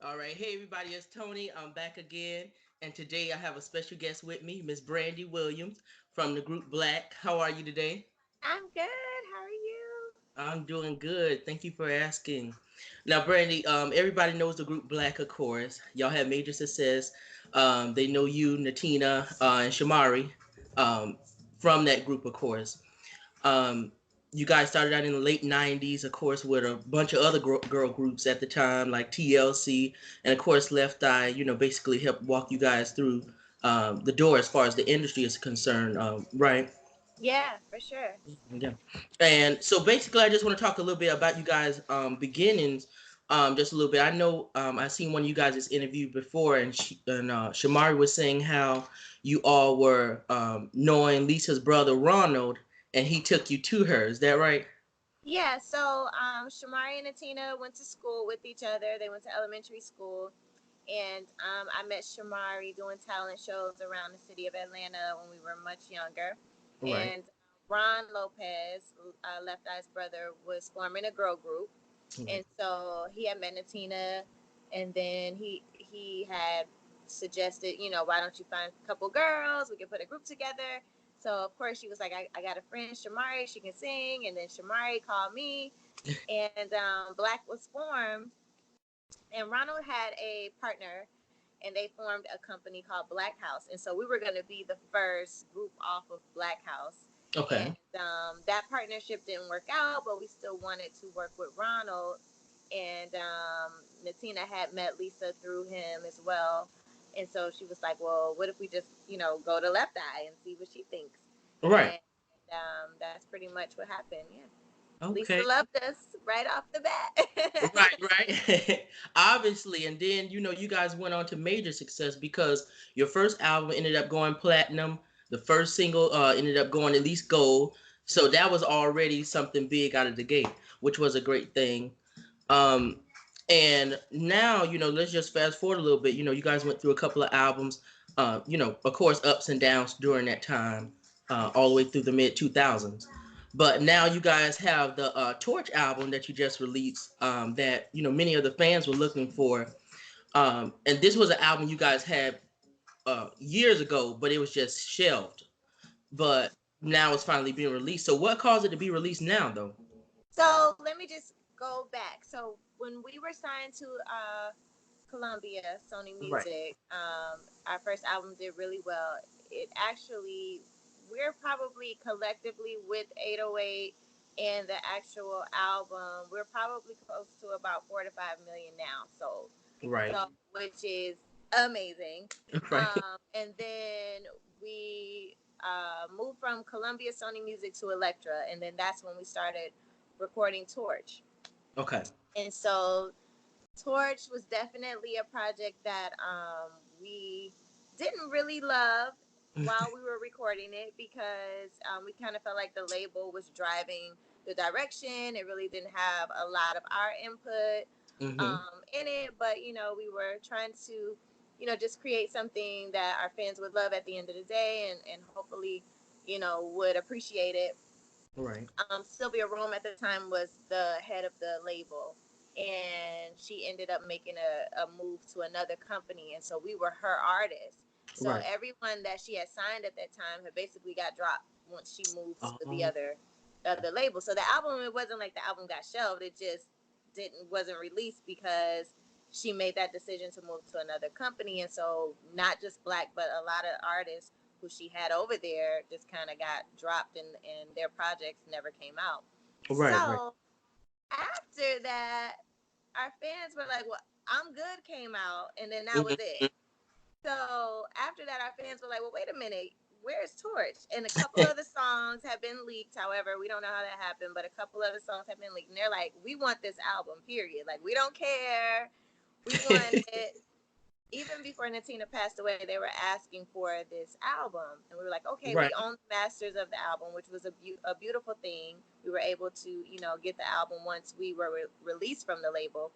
All right. Hey, everybody. It's Tony. I'm back again. And today I have a special guest with me, Miss Brandi Williams from the group Blaque. How are you today? I'm good. How are you? I'm doing good. Thank you for asking. Now, Brandi, everybody knows the group Blaque, of course. Y'all have major success. They know you, Natina, and Shamari um, from that group, of course. Um, you guys started out in the late 90s, of course, with a bunch of other girl groups at the time, like TLC, and of course, Left Eye, basically helped walk you guys through the door as far as the industry is concerned, right? Yeah, for sure. Yeah. And so basically, I just want to talk a little bit about you guys' beginnings, just a little bit. I know I seen one of you guys' interview before, and Shamari was saying how you all were knowing Lisa's brother Ronald, and he took you to her. Is that right? Yeah, so Shamari and Atina went to school with each other. They went to elementary school. And I met Shamari doing talent shows around the city of Atlanta when we were much younger. Right. And Ron Lopez, Left Eye's brother, was forming a girl group. Right. And so he had met Natina, and then he had suggested, why don't you find a couple girls? We can put a group together. So of course she was like, I got a friend Shamari, she can sing. And then Shamari called me, and Blaque was formed, and Ronald had a partner, and they formed a company called Black House. And so we were going to be the first group off of Black House. And Okay. that partnership didn't work out, but we still wanted to work with Ronald. And Natina had met Lisa through him as well. And so she was like, well, what if we just, go to Left Eye and see what she thinks? Right. And that's pretty much what happened. Yeah. Lisa Okay. loved us right off the bat. Right, right. Obviously, and then you guys went on to major success because your first album ended up going platinum. The first single ended up going at least gold. So that was already something big out of the gate, which was a great thing. Um, and now, let's just fast forward a little bit. You guys went through a couple of albums. Of course, ups and downs during that time, all the way through the mid 2000s. But now you guys have the Torch album that you just released, that many of the fans were looking for. And this was an album you guys had years ago, but it was just shelved. But now it's finally being released. So what caused it to be released now, though? So let me just go back. So when we were signed to Columbia, Sony Right. Music, our first album did really well. It actually, we're probably collectively with 808 and the actual album, we're probably close to about 4 to 5 million now sold. Right. So which is amazing. Right. And then we moved from Columbia Sony Music to Elektra, and then that's when we started recording Torch. Okay. And so Torch was definitely a project that we didn't really love while we were recording it, because we kind of felt like the label was driving the direction. It really didn't have a lot of our input Mm-hmm. in it, but we were trying to, just create something that our fans would love at the end of the day, and hopefully, would appreciate it. Right. Sylvia Rome at the time was the head of the label, and she ended up making a move to another company, and so we were her artists. So Right. everyone that she had signed at that time had basically got dropped once she moved to Um, the other label. So the album, it wasn't like the album got shelved; it just didn't wasn't released because she made that decision to move to another company. And so not just Blaque, but a lot of artists who she had over there just kind of got dropped, and their projects never came out. right. Right. So after that, our fans were like, well, I'm Good came out, and then that was Mm-hmm. it. So after that, our fans were like, well, wait a minute, where's Torch? And a couple of the songs have been leaked. However, we don't know how that happened, but a couple of the songs have been leaked. And they're like, we want this album, period. Like, we don't care. We want it. Even before Natina passed away, they were asking for this album. And we were like, okay, Right. we own the masters of the album, which was a beautiful thing. We were able to, get the album once we were released from the label.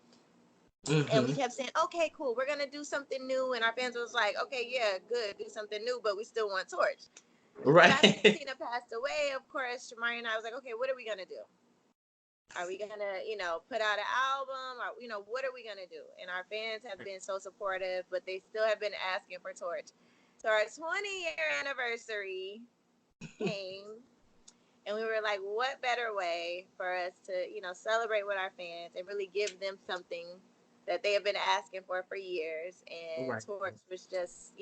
And we Mm-hmm. kept saying, okay, cool, we're gonna do something new. And our fans was like, okay, yeah, good, do something new, but we still want Torch. So after Right. Tina passed away, of course, Shamari and I was like, okay, what are we gonna do? Are we gonna, put out an album? Or, what are we gonna do? And our fans have been so supportive, but they still have been asking for Torch. So our 20-year anniversary came, and we were like, what better way for us to, celebrate with our fans and really give them something that they have been asking for years. And Right. Torch was just,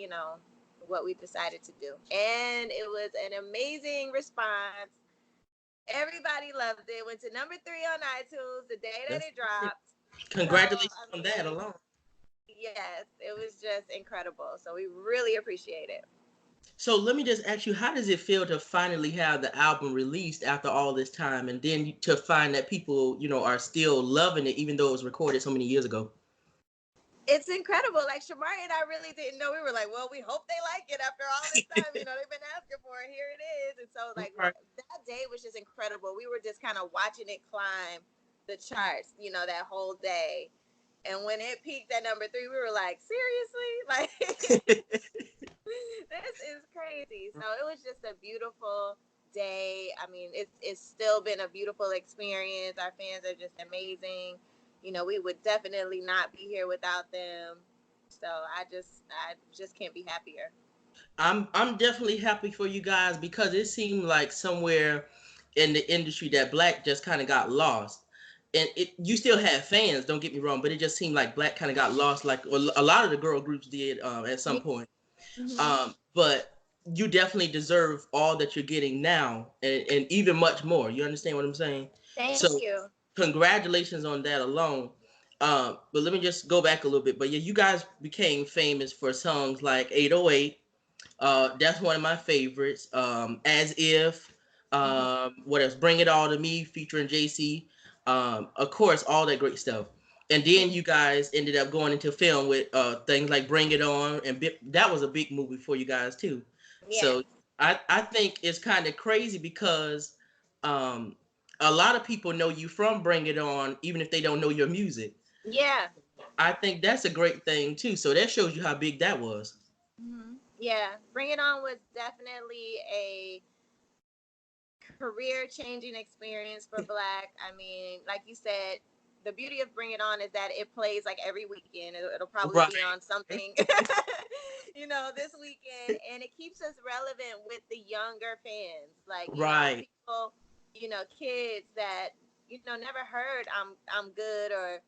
what we decided to do. And it was an amazing response. Everybody loved it. Went to number 3 on iTunes the day that That's it great. dropped. So, Congratulations I on that mean, alone. yes, it was just incredible. So we really appreciate it. So let me just ask you, how does it feel to finally have the album released after all this time, and then to find that people, are still loving it, even though it was recorded so many years ago? It's incredible. Like Shamar and I really didn't know. We were like, well, we hope they like it after all this time. They've been asking for it. Here it is. And so, like, Right. that day was just incredible. We were just kind of watching it climb the charts, that whole day. And when it peaked at number 3, we were like, seriously? Like, this is crazy. So it was just a beautiful day. I mean, it's still been a beautiful experience. Our fans are just amazing. We would definitely not be here without them. So I just can't be happier. I'm definitely happy for you guys because it seemed like somewhere in the industry that Black just kind of got lost. And you still have fans, don't get me wrong, but it just seemed like Black kind of got lost, like a lot of the girl groups did at some point. Mm-hmm. But you definitely deserve all that you're getting now, and even much more. You understand what I'm saying? Thank So you. congratulations on that alone. But let me just go back a little bit. But yeah, you guys became famous for songs like 808. That's one of my favorites. As If. Mm-hmm. What else? Bring It All to Me featuring JC. Of course, all that great stuff. And then you guys ended up going into film with things like Bring It On, and that was a big movie for you guys too. Yes. So I think it's kind of crazy because um, a lot of people know you from Bring It On, even if they don't know your music. Yeah. I think that's a great thing too. So that shows you how big that was. Mm-hmm. Yeah. Bring It On was definitely a career changing experience for Black. I mean, like you said, the beauty of Bring It On is that it plays like every weekend. It'll probably Right. be on something, this weekend, and it keeps us relevant with the younger fans, like Right. people, kids that never heard I'm good or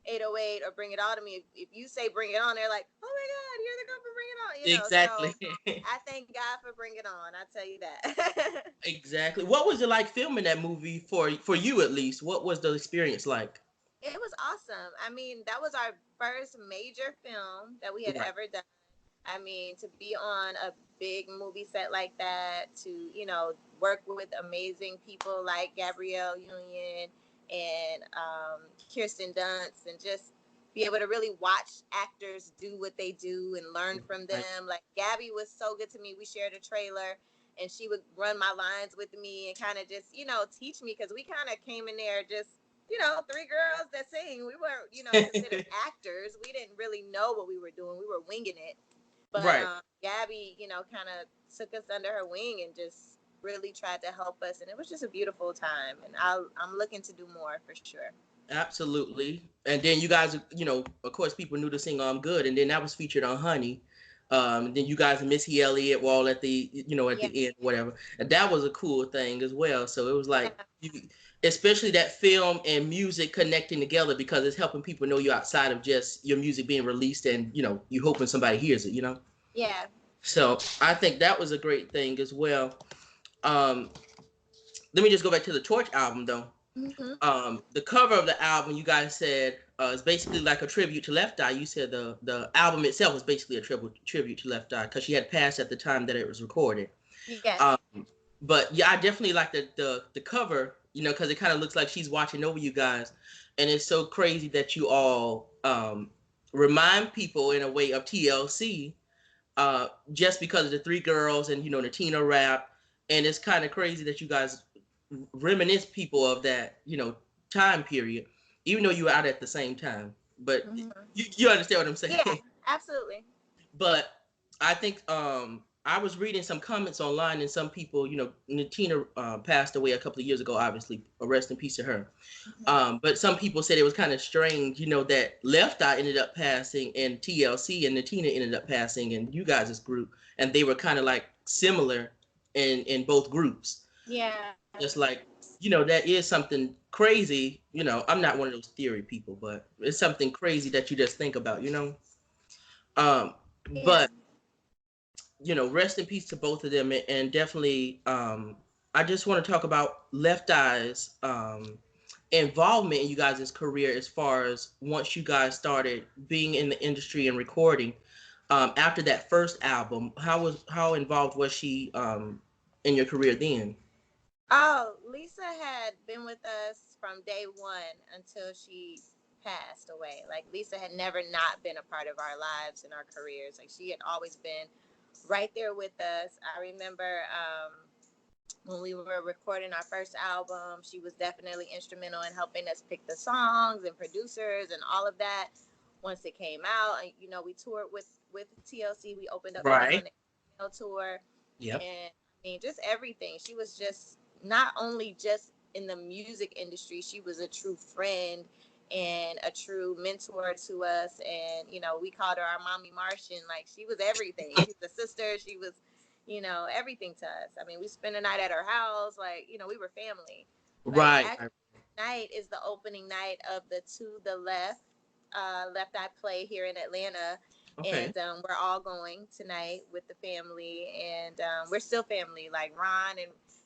808 or Bring It All to Me. If you say Bring It On, they're like, oh my God, here they go for Bring It On. Exactly. So I thank God for Bring It On. I tell you that. Exactly. What was it like filming that movie for you at least? What was the experience like? It was awesome. I mean, that was our first major film that we had Right. ever done. I mean, to be on a big movie set like that, to, work with amazing people like Gabrielle Union and Kirsten Dunst, and just be able to really watch actors do what they do and learn from Right. them. Like, Gabby was so good to me. We shared a trailer, and she would run my lines with me and kind of just, teach me, because we kind of came in there just, 3 girls that sing. We weren't, considered actors. We didn't really know what we were doing. We were winging it. But Right. Gabby, kind of took us under her wing and just really tried to help us. And it was just a beautiful time. And I'm looking to do more for sure. Absolutely. And then you guys, of course, people knew to sing "I'm Good," and then that was featured on Honey. And then you guys and Missy Elliott were all at the, at Yeah. the end, whatever. And that was a cool thing as well. So it was Yeah. like, you, especially that film and music connecting together because it's helping people know you outside of just your music being released and, you hoping somebody hears it. Yeah. So I think that was a great thing as well. Um, Let me just go back to the Torch album though. Mm-hmm. The cover of the album, you guys said, is basically like a tribute to Left Eye. You said the album itself was basically a tribute to Left Eye because she had passed at the time that it was recorded. Yes. Um, but yeah, I definitely like the cover, because it kind of looks like she's watching over you guys, and it's so crazy that you all remind people in a way of TLC, just because of the 3 girls and Natina rap, and it's kind of crazy that you guys reminisce people of that time period, even though you were out at the same time. But Mm-hmm. you understand what I'm Yeah. saying? Absolutely. But I think I was reading some comments online, and some people, Natina passed away a couple of years ago. Obviously, a rest in peace to her. Mhm. But some people said it was kind of strange, that Left Eye ended up passing and TLC and Natina ended up passing in you guys' group, and they were kind of like similar in both groups. Yeah. Just like, that is something crazy. I'm not one of those theory people, but it's something crazy that you just think about, Um, Yeah. but rest in peace to both of them, and definitely, I just want to talk about Left Eye's involvement in you guys' career as far as once you guys started being in the industry and recording. After that first album, how involved was she in your career then? Oh, Lisa had been with us from day one until she passed away. Like Lisa had never not been a part of our lives and our careers. Like she had always been right there with us. I remember when we were recording our first album, she was definitely instrumental in helping us pick the songs and producers and all of that. Once it came out, and we toured with TLC. We opened up for them on Right. the tour, Yep. and I mean, just everything. She was just not only just in the music industry, she was a true friend and a true mentor to us. And, we called her our mommy Martian. Like, she was everything. She was a sister. She was, everything to us. I mean, we spent a night at her house. Like, we were family. Like, Right. actually, night is the opening night of the To the Left, Left Eye play here in Atlanta, Okay. and we're all going tonight with the family, and we're still family, like Ron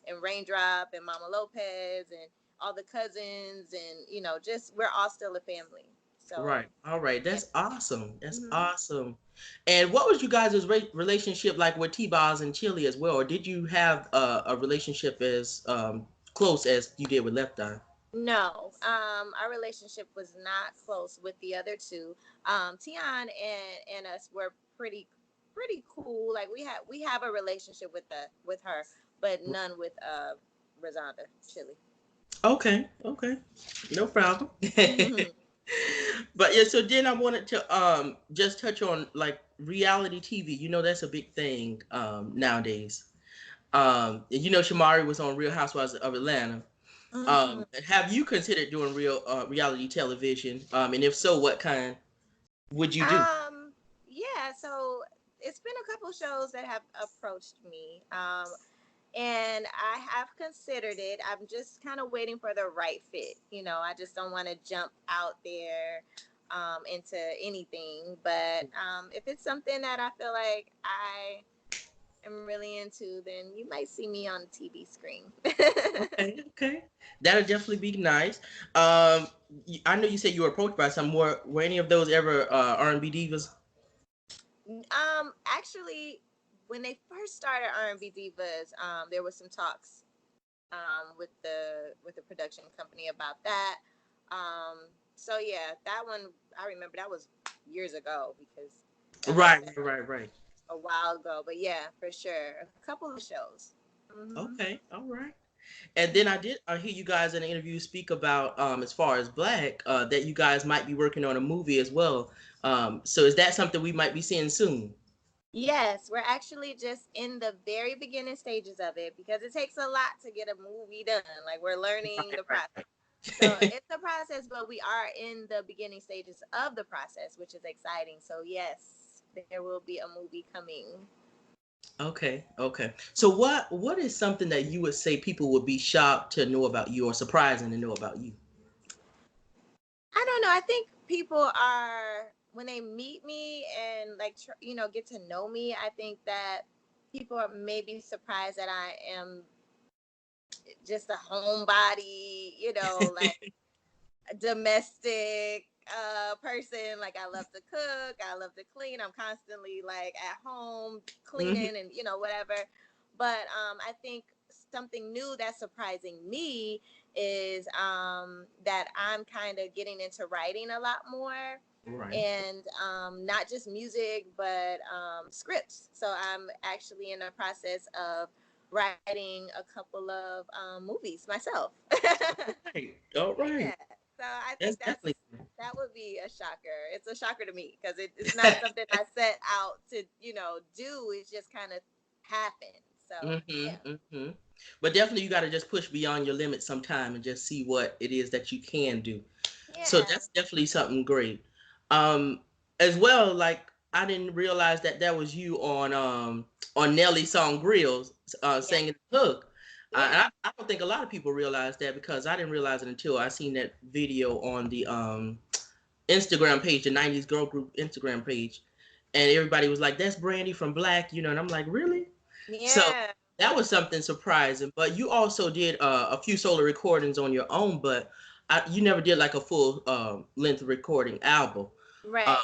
and Raindrop and Mama Lopez and all the cousins, and just we're all still a family. So Right. All right. yeah. That's awesome. That's Hmm. awesome. And what was you guys' relationship like with T-Boz and Chili as well? Or did you have a relationship as close as you did with Left Eye? No, our relationship was not close with the other two. Tion and us were pretty cool. Like we have a relationship with her, but none with Razonda Chili. Okay. Okay. No problem. Hmm. But yeah, so then I wanted to just touch on like reality TV. That's a big thing nowadays. Shamari was on Real Housewives of Atlanta. Hmm. Have you considered doing real reality television? And if so, what kind would you do? Um, yeah, so it's been a couple shows that have approached me. And I have considered it. I'm just kind of waiting for the right fit. I just don't want to jump out there into anything. But if it's something that I feel like I am really into, then you might see me on the TV screen. Okay, okay, that'll definitely be nice. Um, I know you said you were approached by some more. Were any of those ever R&B divas? Actually, when they first started R&B Divas, there was some talks with the production company about that. So yeah, that one I remember that was years ago because that was Right, right, right. a while ago. But yeah, for sure, a couple of shows. Hmm. Okay, all right. And then I did hear you guys in the interview speak about as far as Black that you guys might be working on a movie as well. So is that something we might be seeing soon? Yes, we're actually just in the very beginning stages of it because it takes a lot to get a movie done. Like we're learning Right, the process. So right. it's a process, but we are in the beginning stages of the process, which is exciting. So yes, there will be a movie coming. Okay, okay. So what is something that you would say people would be shocked to know about you or surprising to know about you? I don't know. I think people are when they meet me and like get to know me. I think that people are maybe surprised that I am just a homebody. Like a domestic person. Like I love to cook. I love to clean. I'm constantly like at home Hmm. cleaning and whatever. But I think something new that's surprising me is that I'm kind of getting into writing a lot more, Right. and not just music but scripts. So I'm actually in the process of writing a couple of movies myself. Right. All right. Yeah. So I That's think definitely. that would be a shocker. It's a shocker to me because it's not something I set out to do. It's just kind of happen. So yeah, Mm-hmm. Mm-hmm. But definitely you got to just push beyond your limits sometime and just see what it is that you can do. So yeah, that's definitely something great. Um, as well, like I didn't realize that that was you on Nelly's song Grills, yeah, singing the hook. And yeah. I don't think a lot of people realize that because I didn't realize it until I seen that video on the Instagram page, the '90s girl group Instagram page, and everybody was like, "That's Brandi from Blaque," and I'm like, "Really?" So Yeah. that was something surprising. But you also did a few solo recordings on your own, but you never did like a full length recording album. Uh, Right.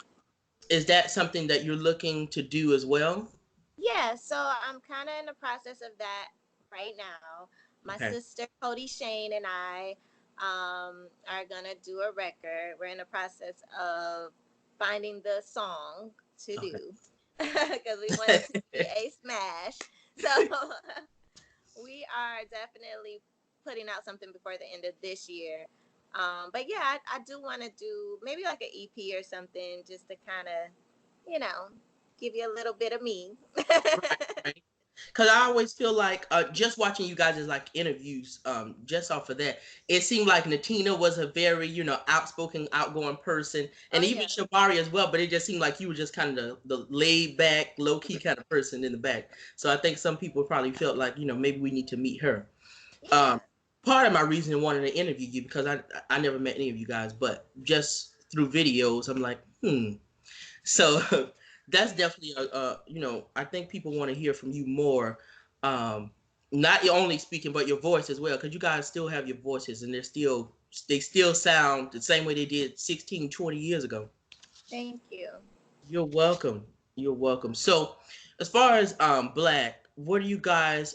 is that something that you're looking to do as well? Yeah, so I'm kind of in the process of that right now. My Okay. sister Cody Shane and I are gonna do a record. We're in the process of finding the song to Okay. do because we want it to be a smash. So we are definitely putting out something before the end of this year. But yeah, I do want to do maybe like an EP or something just to kind of, you know, give you a little bit of me. Right, right. Because I always feel like just watching you guys' like interviews, just off of that, it seemed like Natina was a very, outspoken, outgoing person, Oh and even yeah, Shabari as well. But it just seemed like you were just kind of the laid back, low key kind of person in the back. So I think some people probably felt like, maybe we need to meet her. Um, yeah, Part of my reason in wanting to interview you because I never met any of you guys, but just through videos, I'm like, hmm. So that's definitely I think people want to hear from you more. Um, Not only speaking, but your voice as well, because you guys still have your voices, and they still sound the same way they did 16, 20 years ago. thank you. You're welcome. You're welcome. So, as far as Black, what are you guys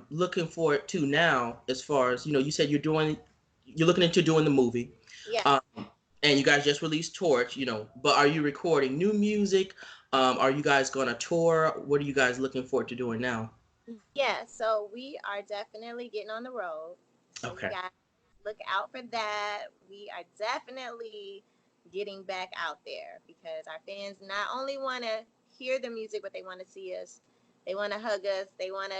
looking forward to now? As far as you said you're looking into doing the movie. Yeah. Um, and you guys just released Torch, but are you recording new music? Are you guys gonna tour? What are you guys looking forward to doing now? Yeah, so we are definitely getting on the road. So you Okay. guys look out for that. We are definitely getting back out there because our fans not only want to hear the music, but they want to see us. They want to hug us. They want to,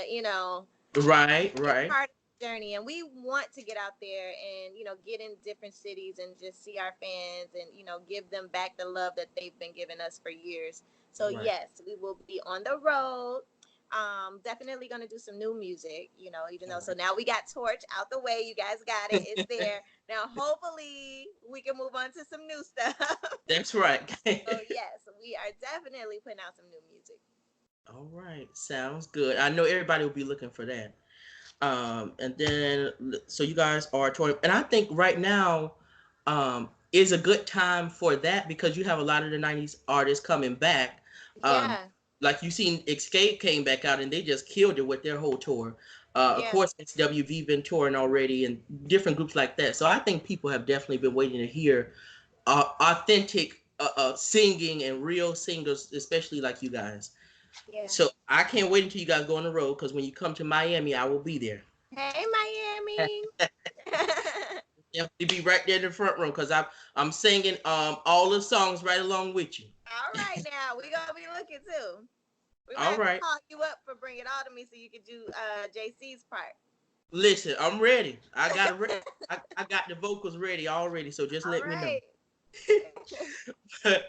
Right, be a right, part of the journey. And we want to get out there and, get in different cities and just see our fans and, give them back the love that they've been giving us for years. So, right. yes, we will be on the road. Definitely gonna do some new music, even though All so right. now we got Torch out the way, you guys got it, it's there. Now hopefully we can move on to some new stuff. That's right. So yes, we are definitely putting out some new music. All right, sounds good. I know everybody will be looking for that. And then so you guys are touring, and I think right now is a good time for that because you have a lot of the '90s artists coming back. Um, Yeah, like you seen Escape came back out and they just killed it with their whole tour. Of yeah, course, XWV been touring already and different groups like that. So I think people have definitely been waiting to hear authentic singing and real singers, especially like you guys. yeah. So I can't wait until you guys go on the road because when you come to Miami, I will be there. Hey Miami. Definitely be right there in the front room because I'm singing all the songs right along with you. All right, now we're gonna be looking too. We might All have to right. call you up for Bring It All to Me so you could do JC's part. Listen, I'm ready. I got the vocals ready already, so just All let me know. right.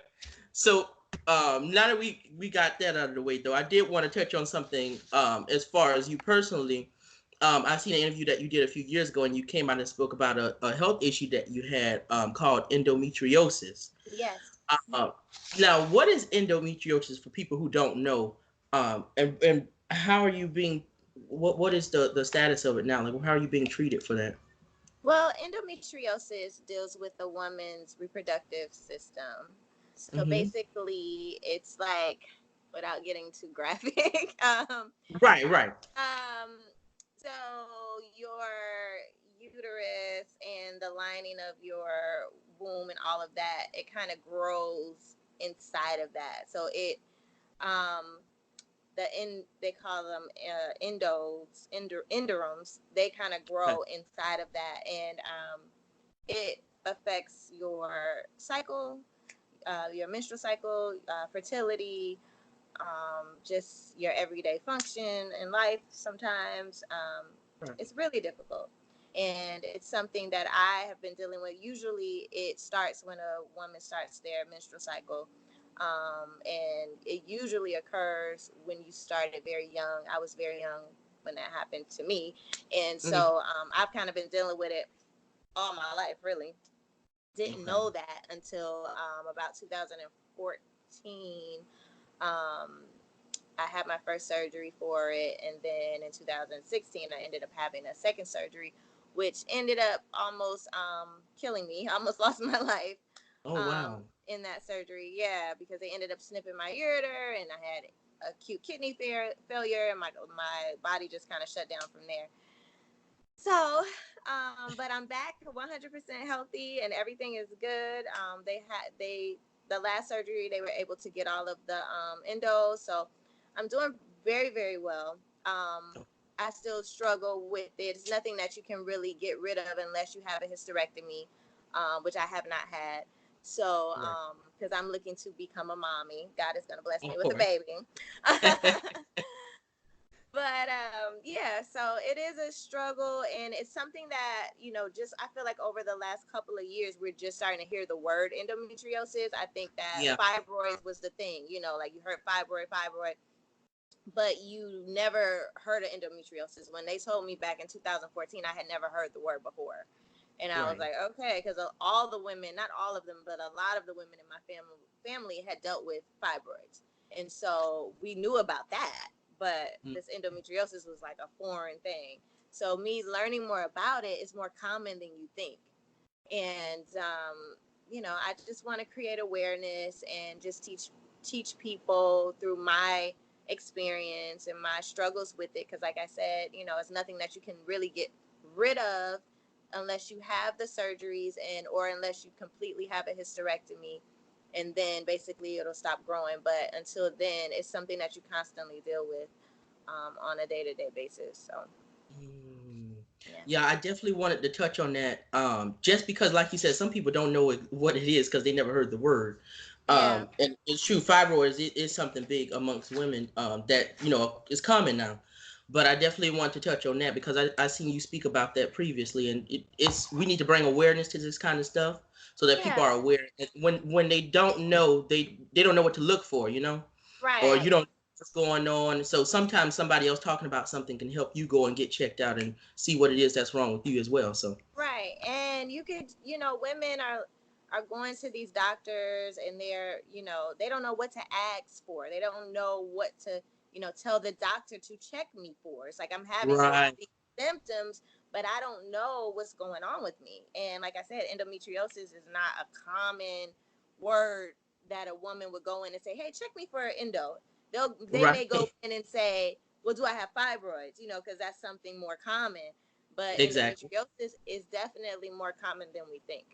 So now that we got that out of the way though, I did want to touch on something as far as you personally. I seen an interview that you did a few years ago, and you came out and spoke about a health issue that you had called endometriosis. Yes. Uh, Now, what is endometriosis for people who don't know? And how are you being? What is the status of it now? Like, how are you being treated for that? Well, endometriosis deals with the woman's reproductive system. So Hmm. basically, it's like, without getting too graphic, Right, right. um, so your uterus and the lining of your womb and all of that, it kind of grows inside of that. So um, they call them enderums. They kind of Okay. grow inside of that, and it affects your cycle, your menstrual cycle, fertility, just your everyday function in life sometimes. Right. It's really difficult. And it's something that I have been dealing with. Usually it starts when a woman starts their menstrual cycle. And it usually occurs when you started very young. I was very young when that happened to me. And Mhm. so I've kind of been dealing with it all my life, really. Didn't Okay. know that until about 2014. Um, I had my first surgery for it, and then in 2016, I ended up having a second surgery, which ended up almost killing me. I almost lost my life Oh wow. in that surgery. Yeah, because they ended up snipping my ureter, and I had acute kidney failure, and my body just kind of shut down from there. So, but I'm back 100% healthy and everything is good. The last surgery, they were able to get all of the endo. So I'm doing very, very well. I still struggle with it. It's nothing that you can really get rid of unless you have a hysterectomy, which I have not had. So, Right. because I'm looking to become a mommy, God is going to bless me Of with a course. baby. But yeah, so it is a struggle, and it's something that just I feel like over the last couple of years we're just starting to hear the word endometriosis. I think that Yeah. fibroids was the thing, like you heard fibroid, but you never heard of endometriosis. When they told me back in 2014, I had never heard the word before, and I was Right. like, okay, because all the women, not all of them, but a lot of the women in my family had dealt with fibroids, and so we knew about that, but Mm. this endometriosis was like a foreign thing. So me learning more about it is more common than you think, and I just want to create awareness and just teach people through my experience and my struggles with it, because like I said, it's nothing that you can really get rid of unless you have the surgeries and or unless you completely have a hysterectomy, and then basically it'll stop growing. But until then, it's something that you constantly deal with on a day-to-day basis. So Mm. yeah. Yeah, I definitely wanted to touch on that. Just because, like you said, some people don't know what it is because they never heard the word. Yeah. And it's true, fibroids is something big amongst women. That is common now. But I definitely want to touch on that because I seen you speak about that previously, and it's we need to bring awareness to this kind of stuff so that people Yeah. are aware. And when they don't know, they don't know what to look for, or you Right. don't know what's going on. So sometimes somebody else talking about something can help you go and get checked out and see what it is that's wrong with you as well. So Right. And you could, women are going to these doctors, and they don't know what to ask for. They don't know what to, tell the doctor to check me for. It's like I'm having all of right, these symptoms, but I don't know what's going on with me. And like I said, endometriosis is not a common word that a woman would go in and say, "Hey, check me for endo." They right, may go in and say, "Well, do I have fibroids?" Because that's something more common, but exactly. endometriosis is definitely more common than we think.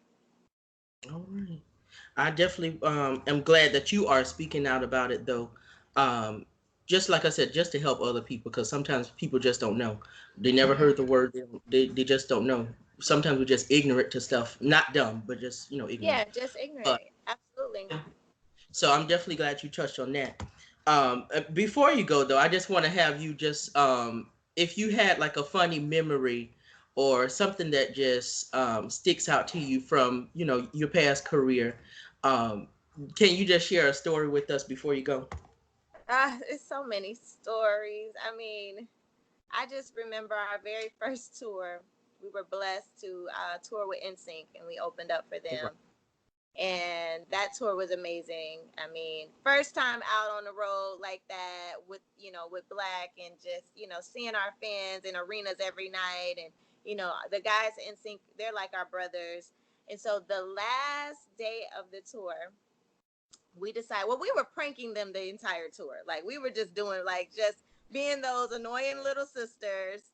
All right. I definitely am glad that you are speaking out about it though. Um, just like I said, just to help other people because sometimes people just don't know. They never heard the Mm-hmm. word. They just don't know. Sometimes we're just ignorant to stuff. Not dumb, but just ignorant. Yeah, just But ignorant. Absolutely. so I'm definitely glad you touched on that. Before you go though, I just want to have you just if you had like a funny memory or something that just sticks out to you from your past career, um, can you just share a story with us before you go? It's so many stories. I mean, I just remember our very first tour. We were blessed to tour with NSYNC, and we opened up for Right. them. And that tour was amazing. I mean, first time out on the road like that with Blaque, and just seeing our fans in arenas every night, and the guys in sync, they're like our brothers. And so the last day of the tour, we decided, well, we were pranking them the entire tour. Like we were just doing, like, just being those annoying little sisters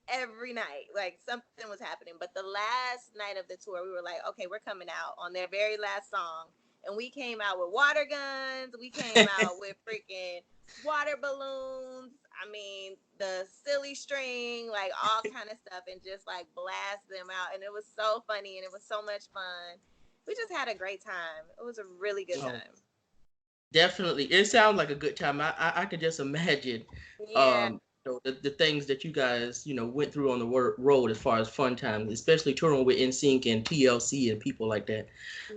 every night. Like something was happening. But the last night of the tour, we were like, okay, we're coming out on their very last song. And we came out with water guns. We came out with freaking water balloons. I mean, the silly string, like all kind of stuff, and just like blast them out. And it was so funny, and it was so much fun. We just had a great time. It was a really good Oh, time. Definitely. It sounds like a good time. I could just imagine Yeah. the things that you guys, went through on the road as far as fun times, especially touring with NSYNC and TLC and people like that.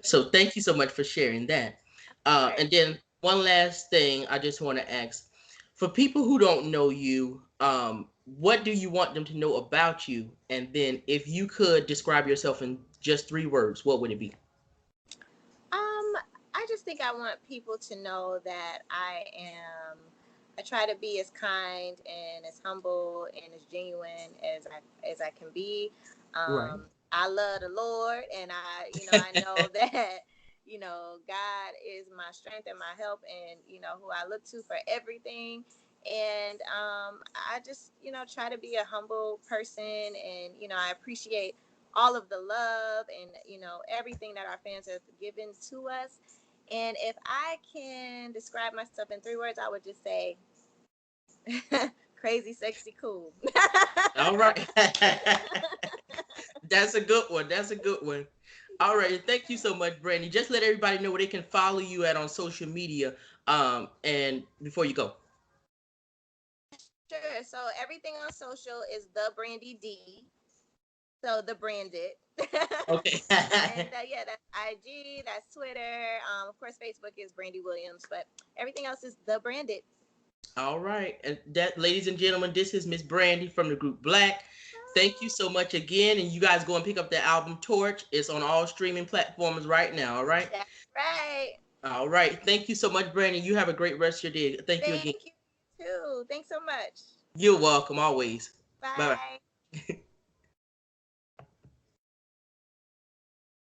So thank you so much for sharing that. Of course. And then one last thing I just want to ask. For people who don't know you, what do you want them to know about you? And then if you could describe yourself in just 3 words, what would it be? Um, I just think I want people to know that I try to be as kind and as humble and as genuine as I can be. Right. I love the Lord, and I know that God is my strength and my help, and who I look to for everything. And I just try to be a humble person, and I appreciate all of the love and everything that our fans have given to us. And if I can describe myself in 3 words, I would just say crazy, sexy, cool. All right. That's a good one. That's a good one. All right. Thank you so much, Brandy. Just let everybody know where they can follow you at on social media. And before you go. Sure. So everything on social is the Brandy D. So the branded. Okay. And yeah, that's IG, that's Twitter. Of course, Facebook is Brandy Williams, but everything else is the branded. All right. And that, ladies and gentlemen, this is Miss Brandy from the group Blaque. Thank you so much again. And you guys go and pick up the album Torch. It's on all streaming platforms right now. All right. That's right. All right. Thank you so much, Brandy. You have a great rest of your day. Thank you again. Thank you too. Thanks so much. You're welcome always. Bye Bye. bye.